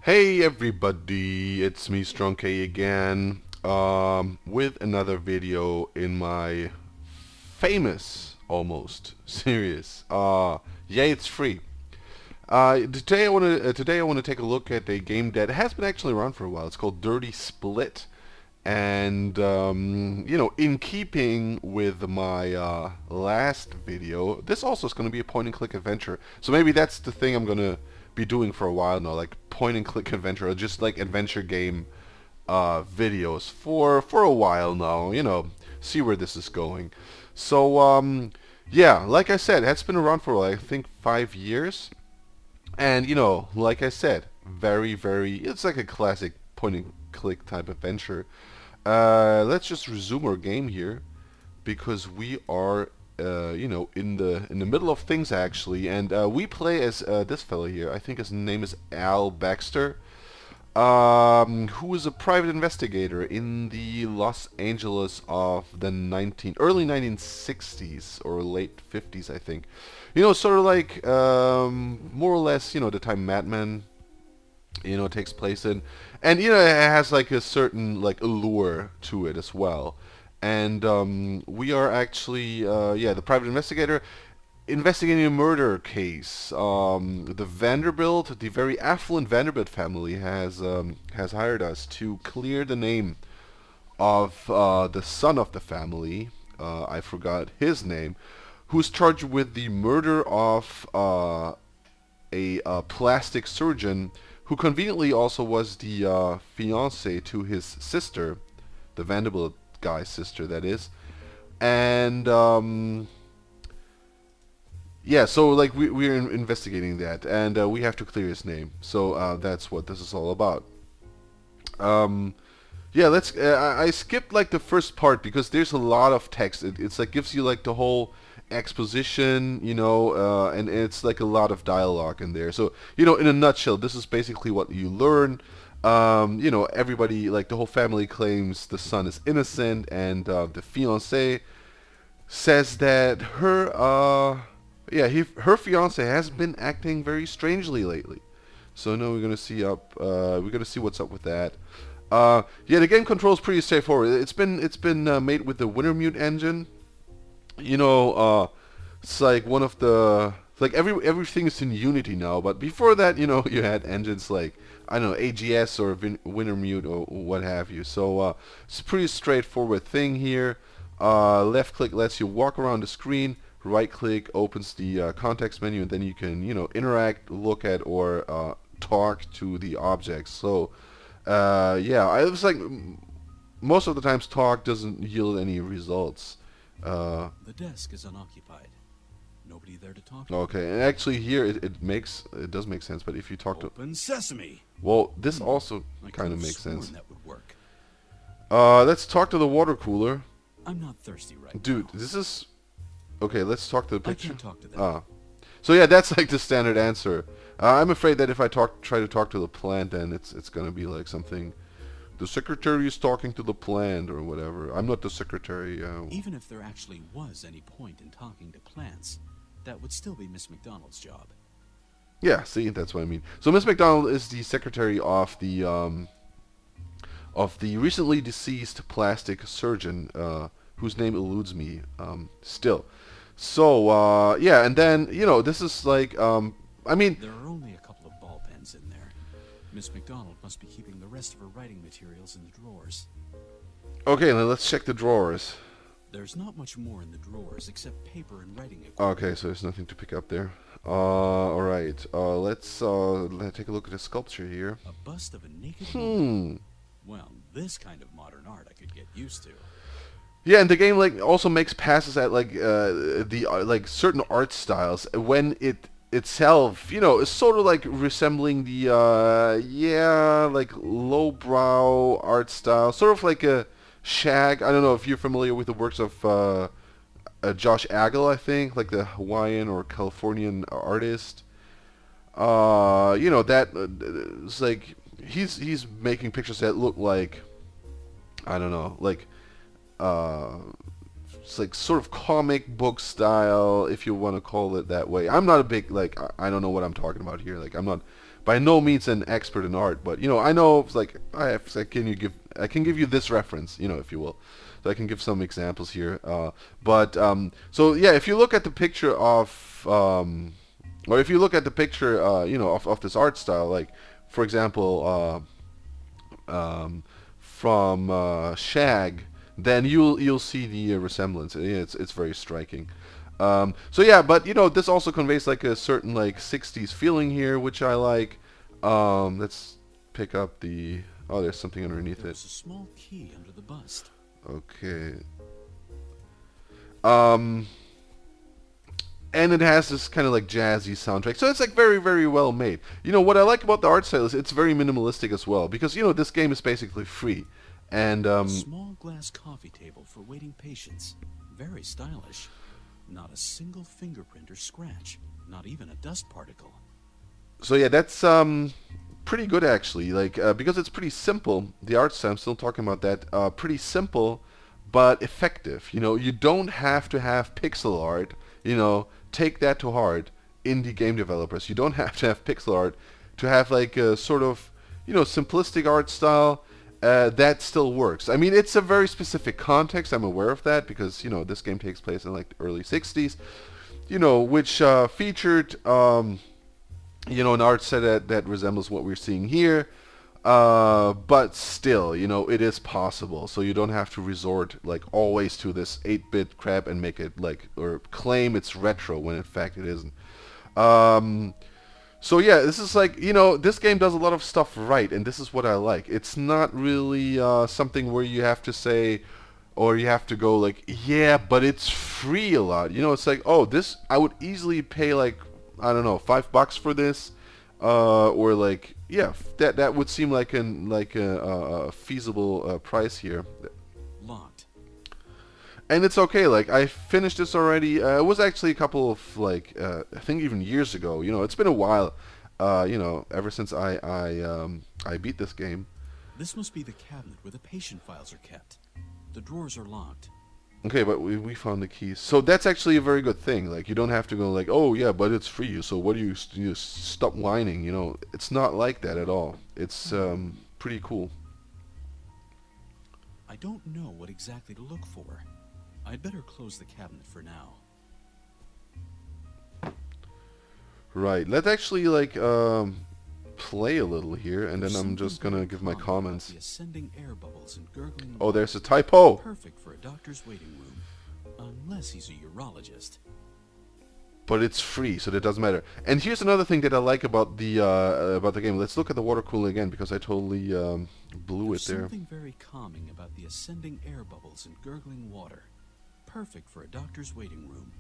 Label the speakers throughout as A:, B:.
A: Hey everybody, it's me Strong K again, with another video in my famous, almost, series. Yay, it's free. Today I want to take a look at a game that has been actually around for a while. It's called Dirty Split, and in keeping with my last video, this also is going to be a point-and-click adventure. So maybe that's the thing I'm going to be doing for a while now, like point-and-click adventure, or just like adventure game videos for a while now. See where this is going. So yeah, like I said, it's been around for I think 5 years. And like I said, it's like a classic point and click type adventure. Let's just resume our game here because we are, in the middle of things actually, and we play as this fellow here. I think his name is Baxter, who is a private investigator in the Los Angeles of the early 1960s or late 50s, I think. Sort of like more or less, the time Mad Men, takes place in, and it has like a certain like allure to it as well. And we are actually, the private investigator investigating a murder case. The Vanderbilt, the very affluent Vanderbilt family, has hired us to clear the name of the son of the family. I forgot his name, who's charged with the murder of a plastic surgeon who conveniently also was the fiance to his sister, the Vanderbilt guy's sister, that is. And yeah, so like we're investigating that, and we have to clear his name. So that's what this is all about. Yeah, let's. I skipped like the first part because there's a lot of text. It's like gives you like the whole exposition, and it's like a lot of dialogue in there. So in a nutshell, this is basically what you learn. Everybody, like the whole family, claims the son is innocent, and the fiance says that her fiance has been acting very strangely lately. So now we're gonna see what's up with that. The game control is pretty straightforward. It's been made with the Wintermute engine. It's like one of the like everything is in Unity now. But before that, you had engines like I don't know AGS or Wintermute or what have you. So it's a pretty straightforward thing here. Left click lets you walk around the screen. Right click opens the context menu, and then you can interact, look at, or talk to the objects. So I was like most of the times talk doesn't yield any results.
B: The desk is unoccupied. Nobody there to talk to.
A: Okay, and actually here it does make sense. But if you talk
B: Open sesame.
A: well, this also kind of makes sense.
B: That would work.
A: Let's talk to the water cooler.
B: I'm not thirsty right
A: Dude,
B: now.
A: this is okay. Let's talk to the
B: I
A: picture.
B: can't talk to them.
A: So yeah, that's like the standard answer. I'm afraid that if I try to talk to the plant, then it's gonna be like something. The secretary is talking to the plant or whatever. I'm not the secretary.
B: Even if there actually was any point in talking to plants, that would still be Miss McDonald's job.
A: Yeah, see, that's what I mean. So Miss McDonald is the secretary of the recently deceased plastic surgeon, whose name eludes me still. So yeah, and then this is like I mean.
B: There are only a couple of ball pens in there. Miss McDonald must be keeping the rest of her writing materials in the drawers.
A: Okay, now let's check the drawers.
B: There's not much more in the drawers except paper and writing equipment.
A: Okay, so there's nothing to pick up there. All right. Let's take a look at the sculpture here.
B: A bust of a naked woman. Well, this kind of modern art I could get used to.
A: Yeah, and the game like also makes passes at like the like certain art styles when it itself, is sort of like resembling the like lowbrow art style, sort of like a shag. I don't know if you're familiar with the works of Josh Agel, I think, like the Hawaiian or Californian artist. It's like he's making pictures that look like I don't know, like it's like sort of comic book style, if you want to call it that way. I'm not a big I don't know what I'm talking about here. Like I'm not by no means an expert in art, but I know like I can give you this reference, if you will. So I can give some examples here. So yeah, if you look at the picture of or if you look at the picture of this art style, like for example from Shag, then you'll see the resemblance. It's very striking. So yeah, but this also conveys like a certain like 60s feeling here, which I like. Let's pick up the. Oh, there's something underneath
B: There's
A: it.
B: a small key under the bust.
A: Okay. Um, and it has this kind of like jazzy soundtrack, so it's like very, very well made. What I like about the art style is it's very minimalistic as well, because this game is basically free, and
B: A small glass coffee table for waiting patients. Very stylish. Not a single fingerprint or scratch. Not even a dust particle.
A: so yeah, that's pretty good actually. Like because it's pretty simple. The art style, I'm still talking about that. Pretty simple, but effective. You don't have to have pixel art. Take that to heart, indie game developers. You don't have to have pixel art to have like a sort of simplistic art style. That still works. I mean, it's a very specific context. I'm aware of that because this game takes place in like the early '60s. Which featured an art set that resembles what we're seeing here. But still, it is possible. So you don't have to resort like always to this 8-bit crap and make it like or claim it's retro when in fact it isn't. So yeah, this is like this game does a lot of stuff right, and this is what I like. It's not really something where you have to say or you have to go like, yeah, but it's free a lot. It's like, oh, this I would easily pay like I don't know $5 for this. Or like yeah, that would seem like a feasible price here,
B: Locked.
A: and it's okay. Like I finished this already. It was actually a couple of like I think even years ago. It's been a while. Ever since I beat this game.
B: This must be the cabinet where the patient files are kept. The drawers are locked.
A: Okay, but we found the keys. So that's actually a very good thing. Like you don't have to go like, oh yeah, but it's free. So what do you stop whining? It's not like that at all. It's pretty cool.
B: I don't know what exactly to look for. I'd better close the cabinet for now.
A: Right. Let's actually like play a little here, and then I'm just gonna give my comments.
B: The ascending air bubbles and gurgling
A: Oh,
B: water.
A: there's a typo.
B: Perfect for a doctor's waiting room, unless he's a urologist.
A: But it's free, so that doesn't matter. And here's another thing that I like about the game. Let's look at the water cooling again because I totally blew
B: There's
A: it there.
B: something very calming about the ascending air bubbles and gurgling water. Perfect for a doctor's waiting room,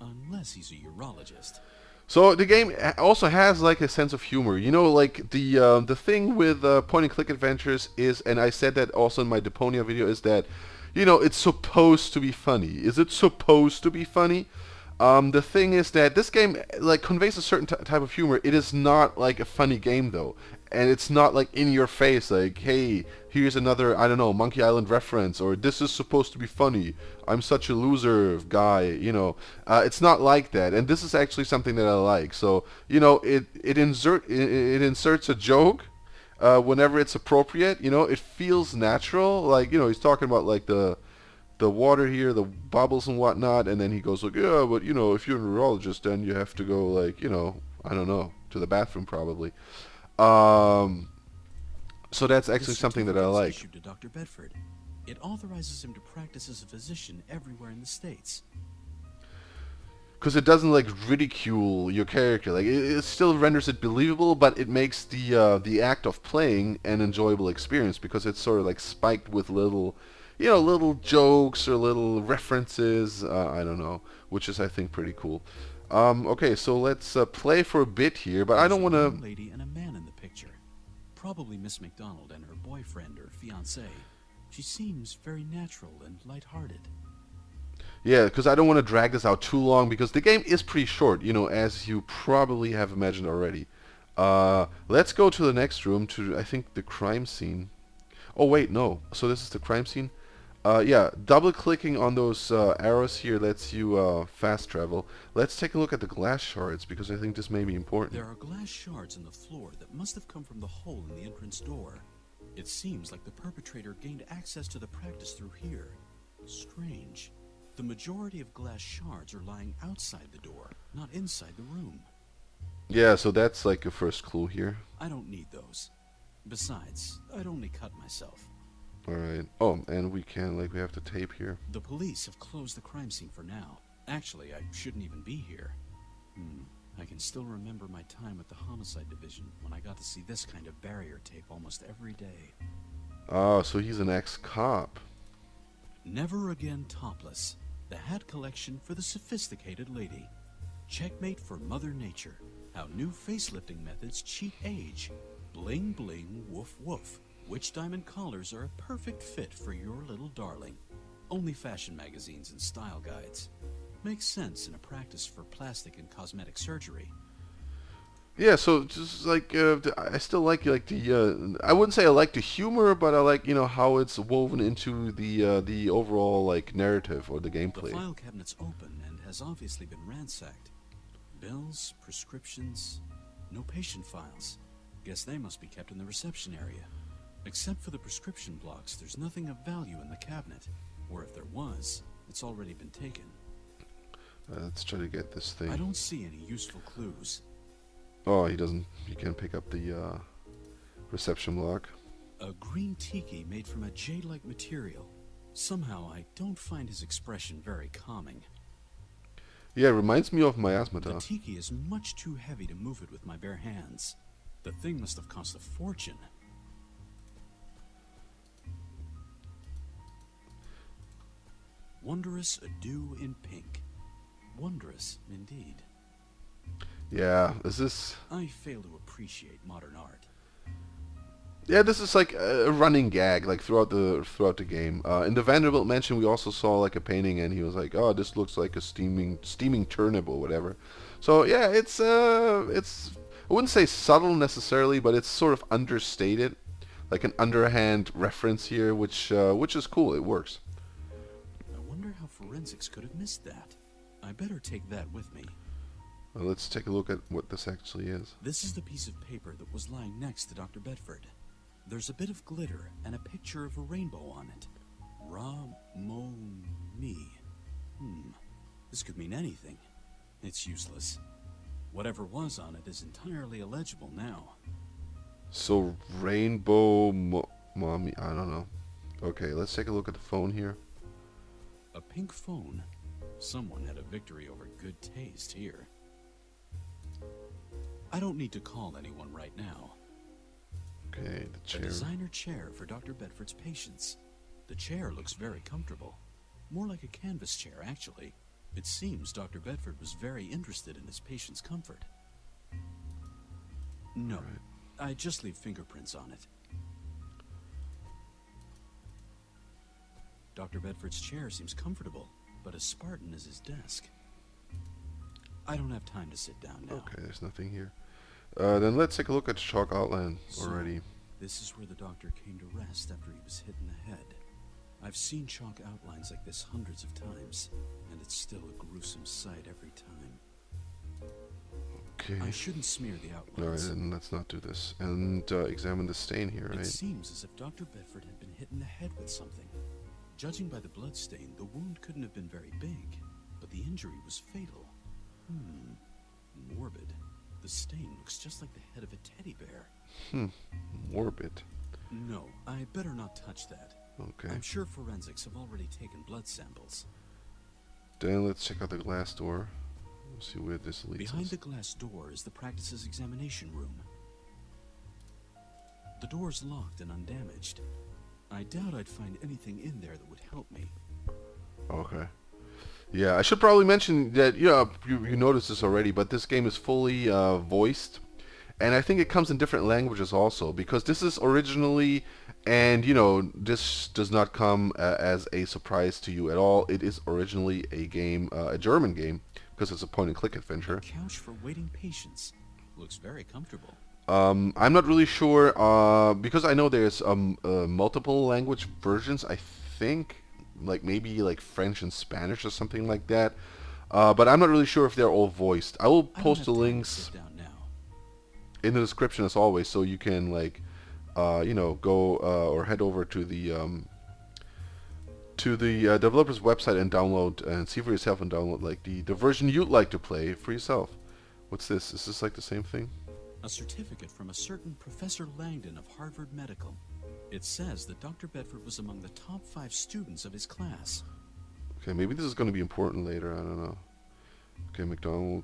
B: unless he's a urologist.
A: So the game also has like a sense of humor. Like the thing with point and click adventures is, and I said that also in my Deponia video, is that it's supposed to be funny. Is it supposed to be funny? The thing is that this game like conveys a certain type of humor. It is not like a funny game though, and it's not like in your face like, hey, here's another I don't know Monkey Island reference, or this is supposed to be funny. I'm such a loser guy. It's not like that, and this is actually something that I like. So it inserts a joke. Whenever it's appropriate, it feels natural. Like he's talking about like the water here, the bubbles and whatnot, and then he goes like, yeah, but if you're a neurologist, then you have to go like, I don't know, to the bathroom probably. So that's actually
B: This
A: something that I
B: certificate is
A: like.
B: issued to Dr. Bedford. It authorizes him to practice as a physician everywhere in the States.
A: Because it doesn't like ridicule your character, like it still renders it believable, but it makes the act of playing an enjoyable experience because it's sort of like spiked with little jokes or little references. I don't know, which is I think pretty cool. Okay, so let's play for a bit here, but I don't want
B: There's a young
A: to.
B: lady and a man in the picture. Probably Miss McDonald and her boyfriend or fiancé. She seems very natural and lighthearted.
A: Yeah, because I don't want to drag this out too long because the game is pretty short, as you probably have imagined already. Let's go to the next room, to I think the crime scene. Oh wait, no. So this is the crime scene. Yeah, double clicking on those arrows here lets you fast travel. Let's take a look at the glass shards because I think this may be important.
B: There are glass shards in the floor that must have come from the hole in the entrance door. It seems like the perpetrator gained access to the practice through here. Strange. The majority of glass shards are lying outside the door, not inside the room.
A: Yeah, so that's like a first clue here.
B: I don't need those. Besides, I'd only cut myself.
A: Alright. Oh, and we have the tape here.
B: The police have closed the crime scene for now. Actually, I shouldn't even be here. I can still remember my time at the homicide division when I got to see this kind of barrier tape almost every day.
A: Oh, so he's an ex-cop.
B: Never again topless. The hat collection for the sophisticated lady. Checkmate for Mother Nature. How new facelifting methods cheat age. Bling bling woof woof. Which diamond collars are a perfect fit for your little darling. Only fashion magazines and style guides. Makes sense in a practice for plastic and cosmetic surgery.
A: Yeah, so just like I still like the I wouldn't say I like the humor, but I like how it's woven into the overall like narrative or the gameplay.
B: The file cabinet's open and has obviously been ransacked. Bills, prescriptions, no patient files. Guess they must be kept in the reception area. Except for the prescription blocks, there's nothing of value in the cabinet. Or if there was, it's already been taken.
A: Let's try to get this thing.
B: I don't see any useful clues.
A: Oh, he can't pick up the reception block.
B: A green tiki made from a jade-like material. Somehow I don't find his expression very calming.
A: Yeah, it reminds me of
B: The
A: miasmata.
B: tiki is much too heavy to move it with my bare hands. The thing must have cost a fortune. Wondrous adieu in pink. Wondrous indeed.
A: Yeah, is this...
B: I fail to appreciate modern art.
A: Yeah, this is like a running gag like throughout the game. In the Vanderbilt mansion, we also saw like a painting, and he was like, "Oh, this looks like a steaming turnip or whatever." So yeah, it's I wouldn't say subtle necessarily, but it's sort of understated, like an underhand reference here, which is cool. It works.
B: I wonder how forensics could have missed that. I better take that with me.
A: Well, let's take a look at what this actually is.
B: This is the piece of paper that was lying next to Dr. Bedford. There's a bit of glitter and a picture of a rainbow on it. Ra-mo-ni. This could mean anything. It's useless. Whatever was on it is entirely illegible now.
A: So rainbow mommy, I don't know. Okay, let's take a look at the phone here.
B: A pink phone. Someone had a victory over good taste here. I don't need to call anyone right now.
A: Okay, the
B: A
A: chair.
B: designer chair for Dr. Bedford's patients. The chair looks very comfortable. More like a canvas chair, actually. It seems Dr. Bedford was very interested in his patient's comfort. No, I just leave fingerprints on it. Dr. Bedford's chair seems comfortable, but as Spartan as his desk. I don't have time to sit down now.
A: Okay, there's nothing here. Then let's take a look at the chalk outline already.
B: This is where the doctor came to rest after he was hit in the head. I've seen chalk outlines like this hundreds of times, and it's still a gruesome sight every time.
A: Okay.
B: I shouldn't smear the
A: Alright,
B: outlines.
A: then let's not do this. And examine the stain here,
B: It
A: right?
B: seems as if Dr. Bedford had been hit in the head with something. Judging by the blood stain, the wound couldn't have been very big, but the injury was fatal. Morbid. The stain looks just like the head of a teddy bear.
A: Morbid.
B: No, I better not touch that.
A: Okay.
B: I'm sure forensics have already taken blood samples.
A: Then let's check out the glass door. We'll see where this leads
B: Behind
A: us.
B: the glass door is the practice's examination room. The door's locked and undamaged. I doubt I'd find anything in there that would help me.
A: Okay. Yeah, I should probably mention that, you noticed this already, but this game is fully voiced. And I think it comes in different languages also, because this is originally, and this does not come as a surprise to you at all. It is originally a game, a German game, because it's a point-and-click adventure.
B: Couch for waiting patients. Looks very comfortable.
A: I'm not really sure, because I know there's multiple language versions, I think. like maybe like French and Spanish or something like that. But I'm not really sure if they're all voiced. I will
B: I don't
A: post
B: have
A: the
B: time to
A: links
B: sit down now.
A: in the description as always, so you can like, go or head over to the developer's website and download and see for yourself and download like the version you'd like to play for yourself. What's this? Is this like the same thing?
B: A certificate from a certain Professor Langdon of Harvard Medical. It says that Dr. Bedford was among the top 5 students of his class.
A: Okay, maybe this is going to be important later. I don't know. Okay, McDonald.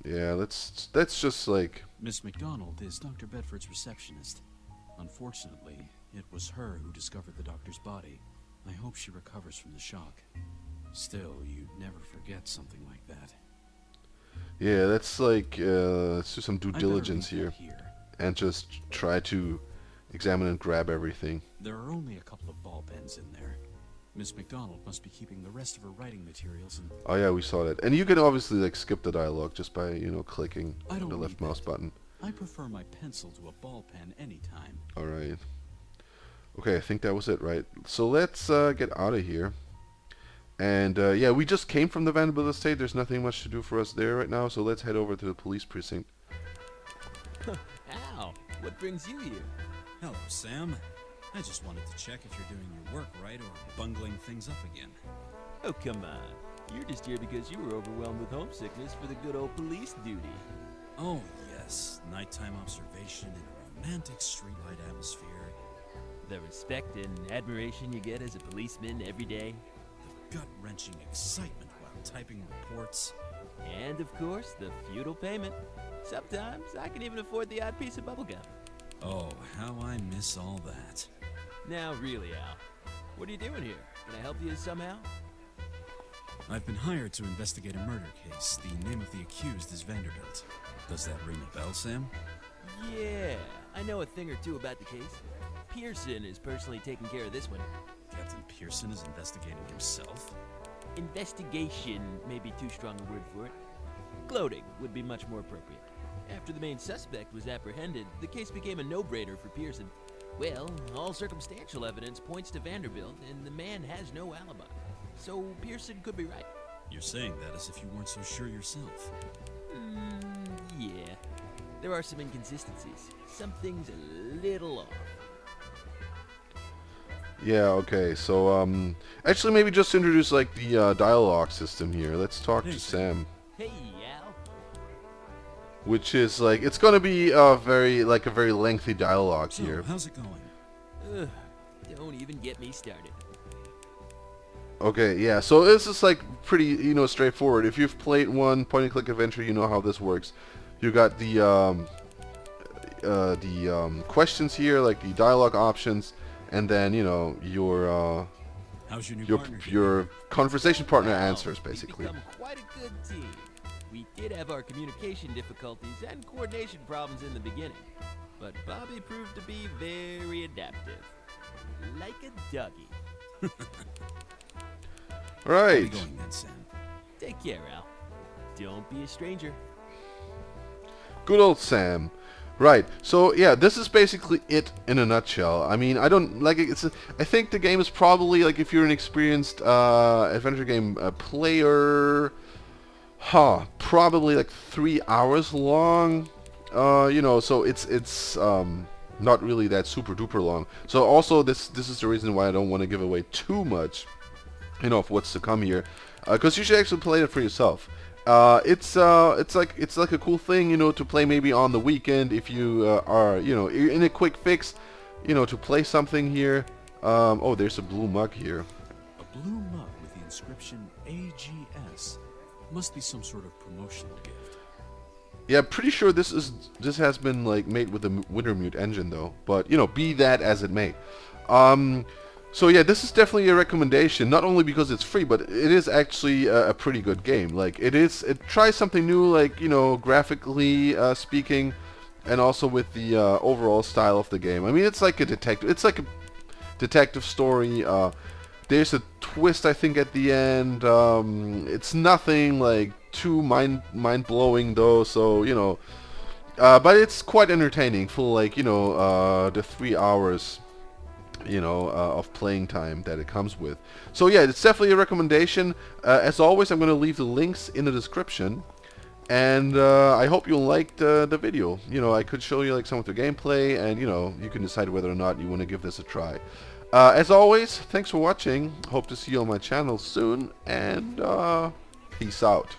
A: Yeah, let's just like.
B: Miss McDonald is Dr. Bedford's receptionist. Unfortunately, it was her who discovered the doctor's body. I hope she recovers from the shock. Still, you'd never forget something like that.
A: Yeah, that's like, let's do some due
B: I better
A: diligence
B: leave that
A: here and just try to examine and grab everything.
B: There are only a couple of ball pens in there. Miss McDonald must be keeping the rest of her writing materials and...
A: Oh yeah, we saw that. And you can obviously like skip the dialogue just by, clicking
B: I don't
A: the left
B: need
A: mouse
B: that.
A: button.
B: I prefer my pencil to a ball pen anytime.
A: Alright. Okay, I think that was it, right? So let's get out of here. And yeah, we just came from the Vanderbilt estate. There's nothing much to do for us there right now, so let's head over to the police precinct.
C: Al, what brings you here?
B: Hello, Sam. I just wanted to check if you're doing your work right or bungling things up again.
C: Oh, come on. You're just here because you were overwhelmed with homesickness for the good old police duty.
B: Oh, yes. Nighttime observation in a romantic streetlight atmosphere.
C: The respect and admiration you get as a policeman every day.
B: The gut-wrenching excitement while typing reports.
C: And, of course, the feudal payment. Sometimes I can even afford the odd piece of bubblegum.
B: Oh, how I miss all that.
C: Now, really, Al, what are you doing here? Can I help you somehow?
B: I've been hired to investigate a murder case. The name of the accused is Vanderbuild. Does that ring a bell, Sam?
C: Yeah, I know a thing or two about the case. Pearson is personally taking care of this one.
B: Captain Pearson is investigating himself?
C: Investigation may be too strong a word for it. Gloating would be much more appropriate. After the main suspect was apprehended, the case became a no-brainer for Pearson. Well, all circumstantial evidence points to Vanderbilt, and the man has no alibi. So Pearson could be right.
B: You're saying that as if you weren't so sure yourself.
C: Yeah. There are some inconsistencies. Something's a little off.
A: Yeah, okay, so, actually maybe just introduce, like, the, dialogue system here. Let's talk
B: Hey,
A: to
B: Sam.
A: Sam.
C: Hey, Al.
A: Which is, like, it's gonna be a very lengthy dialogue
B: So,
A: here.
B: how's it going?
C: Ugh, don't even get me started.
A: Okay, yeah, so this is, like, pretty, straightforward. If you've played one point-and-click adventure, you know how this works. You got the questions here, like the dialogue options, and then, your
B: How's your new
A: your
B: partner?
A: your conversation partner
C: Well,
A: answers, basically.
C: We've become quite a good team. We did have our communication difficulties and coordination problems in the beginning, but Bobby proved to be very adaptive. Like a doggy.
B: How are you
A: Right.
B: going then, Sam?
C: Take care, Al. Don't be a stranger.
A: Good old Sam. Right. So yeah, this is basically it in a nutshell. I mean, I don't like it. I think the game is probably like if you're an experienced adventure game player, probably like 3 hours long. So it's not really that super duper long. So also this is the reason why I don't want to give away too much, of what's to come here, because you should actually play it for yourself. It's like a cool thing, to play maybe on the weekend if you are, in a quick fix, to play something here. Oh, there's a blue mug here.
B: A blue mug with the inscription AGS. Must be some sort of promotional gift.
A: Yeah, pretty sure this has been like made with the Wintermute engine though, but be that as it may. So yeah, this is definitely a recommendation, not only because it's free, but it is actually a pretty good game. Like it tries something new, like graphically speaking, and also with the overall style of the game. I mean, it's like a detective story. There's a twist, I think, at the end. It's nothing like too mind blowing though. So but it's quite entertaining for like the 3 hours you know, of playing time that it comes with. So yeah, it's definitely a recommendation. As always, I'm going to leave the links in the description. And I hope you liked the video. You know, I could show you like some of the gameplay, and you know, you can decide whether or not you want to give this a try. As always, thanks for watching. Hope to see you on my channel soon, and peace out.